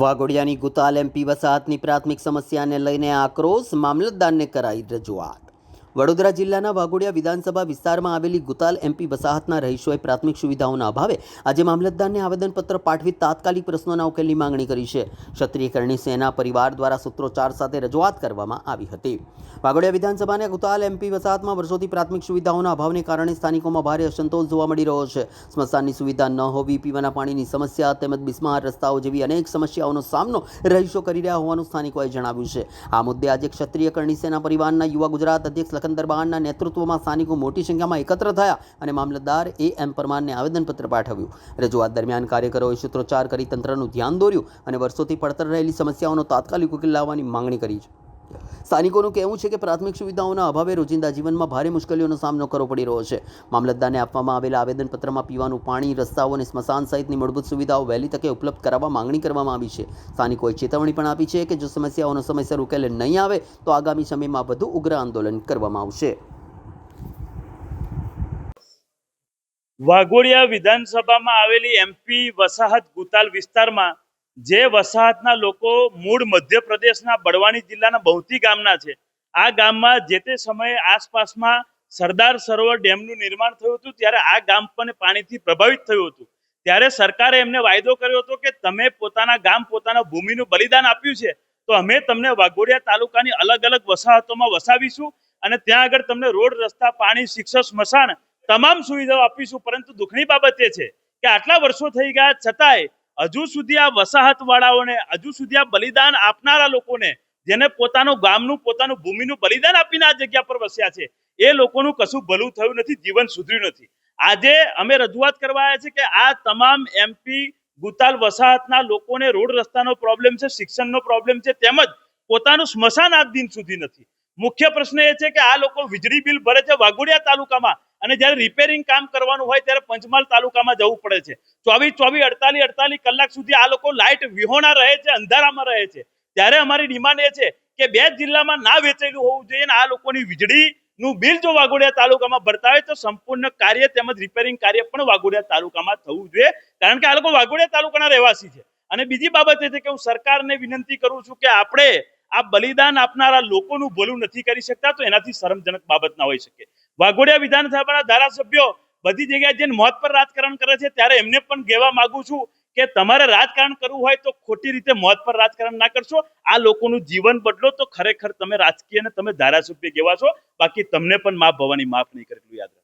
વાઘોડિયાની ગુતાલ MP વસાહતની પ્રાથમિક સમસ્યાને લઈને આક્રોશ, મામલતદારને કરાઈ રજૂઆત। વડોદરા જિલ્લાના વાઘોડિયા વિધાનસભા વિસ્તારમાં આવેલી ગુતાલ એમપી વસાહતના રહીશોએ પ્રાથમિક સુવિધાઓના અભાવે આજે મામલતદારને આવેદનપત્ર પાઠવી તાત્કાલિક પ્રશ્નોના ઉકેલની માંગણી કરી છે। ક્ષત્રિય કરણી સેના પરિવાર દ્વારા સૂત્રોચ્ચાર સાથે રજૂઆત કરવામાં આવી હતી। વાઘોડિયા વિધાનસભાના ગુતાલ એમપી વસાહતમાં વર્ષોથી પ્રાથમિક સુવિધાઓના અભાવને કારણે સ્થાનિકોમાં ભારે અસંતોષ જોવા મળી રહ્યો છે। સ્મશાનની સુવિધા ન હોવી, પીવાના પાણીની સમસ્યા તેમજ બિસ્માર રસ્તાઓ જેવી અનેક સમસ્યાઓનો સામનો રહીશો કરી રહ્યા હોવાનું સ્થાનિકોએ જણાવ્યું છે। આ મુદ્દે આજે ક્ષત્રિય કરણી સેના પરિવારના યુવા ગુજરાત અધ્યક્ષ લખન દરબારના નેતૃત્વમાં સ્થાનિકો મોટી સંખ્યામાં એકત્ર થયા અને મામલતદાર એમ પરમારને આવેદનપત્ર પાઠવ્યું। રજૂઆત દરમિયાન કાર્યકરોએ સૂત્રોચ્ચાર કરી તંત્રનું ધ્યાન દોર્યું અને વર્ષોથી પડતર રહેલી સમસ્યાઓનો તાત્કાલિક ઉકેલ લાવવાની માંગણી કરી છે। સ્થાનિકોનું કહેવું છે કે પ્રાથમિક સુવિધાઓના અભાવે રોજિંદા જીવનમાં ભારે મુશ્કેલીઓનો સામનો કરવો પડી રહ્યો છે। મામલતદારને આપવામાં આવેલા આવેદનપત્રમાં પીવાનું પાણી, રસ્તાઓ અને સ્મશાન સહિતની મૂળભૂત સુવિધાઓ વહેલી તકે ઉપલબ્ધ કરાવવા માંગણી કરવામાં આવી છે। સ્થાનિકોએ ચેતવણી પણ આપી છે કે જો સમસ્યાઓનો સમયસર ઉકેલ નહીં આવે તો આગામી સમયમાં વધુ ઉગ્ર આંદોલન કરવામાં આવશે। વાઘોડિયા વિધાનસભામાં આવેલી એમપી વસાહત ગુતાલ વિસ્તારમાં જે વસાહતના લોકો મૂળ મધ્યપ્રદેશના બડવાણી જિલ્લાના બહુતી ગામના છે, આ ગામમાં જે તે સમયે આસપાસમાં સરદાર સરોવર ડેમનું નિર્માણ થયું હતું ત્યારે આ ગામ પણ પાણીથી પ્રભાવિત થયું હતું। ત્યારે સરકારે એમને વાયદો કર્યો હતો કે તમે પોતાના ગામ, પોતાના ભૂમિનું બલિદાન આપ્યું છે તો અમે તમને વાઘોડિયા તાલુકાની અલગ અલગ વસાહતોમાં વસાવીશું અને ત્યાં આગળ તમને રોડ, રસ્તા, પાણી, શિક્ષણ, સ્મશાન તમામ સુવિધાઓ આપીશું। પરંતુ દુઃખની બાબત એ છે કે આટલા વર્ષો થઈ ગયા છતાંય હજુ સુધી આ વસાહત વાળાઓને, હજુ સુધી આ બલિદાન આપનારા લોકોને, જેને પોતાનું ગામનું, પોતાનું ભૂમિનું બલિદાન આપીને આ જગ્યા પર વસ્યા છે, એ લોકોનું કશું ભલું થયું નથી, જીવન સુધર્યું નથી। આજે અમે રજૂઆત કરવા આવ્યા છે કે આ તમામ એમપી ગુતાલ વસાહતના લોકોને રોડ રસ્તાનો પ્રોબ્લેમ છે, શિક્ષણનો પ્રોબ્લેમ છે, તેમજ પોતાનું સ્મશાન આજ દિન સુધી નથી। મુખ્ય પ્રશ્ન એ છે કે આ લોકો વીજળી બિલ ભરે છે વાઘોડિયા તાલુકામાં અને જ્યારે રિપેરિંગ કામ કરવાનું હોય ત્યારે પંચમહાલ તાલુકામાં જવું પડે છે। 48 કલાક સુધી આ લોકો લાઇટ વિહોણા રહે છે, અંધારામાં રહે છે। ત્યારે અમારી ડિમાન્ડ એ છે કે બે જિલ્લામાં ના વેચેલું હોવું જોઈએ અને આ લોકોની વીજળીનું બિલ જો વાઘોડિયા તાલુકામાં ભરતા હોય તો સંપૂર્ણ કાર્ય તેમજ રિપેરિંગ કાર્ય પણ વાઘોડિયા તાલુકામાં થવું જોઈએ, કારણ કે આ લોકો વાઘોડિયા તાલુકાના રહેવાસી છે। અને બીજી બાબત એ છે કે હું સરકારને વિનંતી કરું છું કે આપણે આ બલિદાન આપનારા લોકોનું ભલું નથી કરી શકતા તો એનાથી શરમજનક બાબત ના હોઈ શકે। વાઘોડિયા વિધાનસભાના ધારાસભ્યો બધી જગ્યાએ જઈને મોત પર રાજકારણ કરે છે ત્યારે એમને પણ કહેવા માંગુ છું કે તમારે રાજકારણ કરવું હોય તો ખોટી રીતે મોત પર રાજકારણ ના કરશો। આ લોકોનું જીવન બદલો તો ખરેખર તમે રાજકીય અને તમે ધારાસભ્ય કહેવાશો, બાકી તમને પણ મા ભવાની માફ નહીં કરે, યાદ રાખો।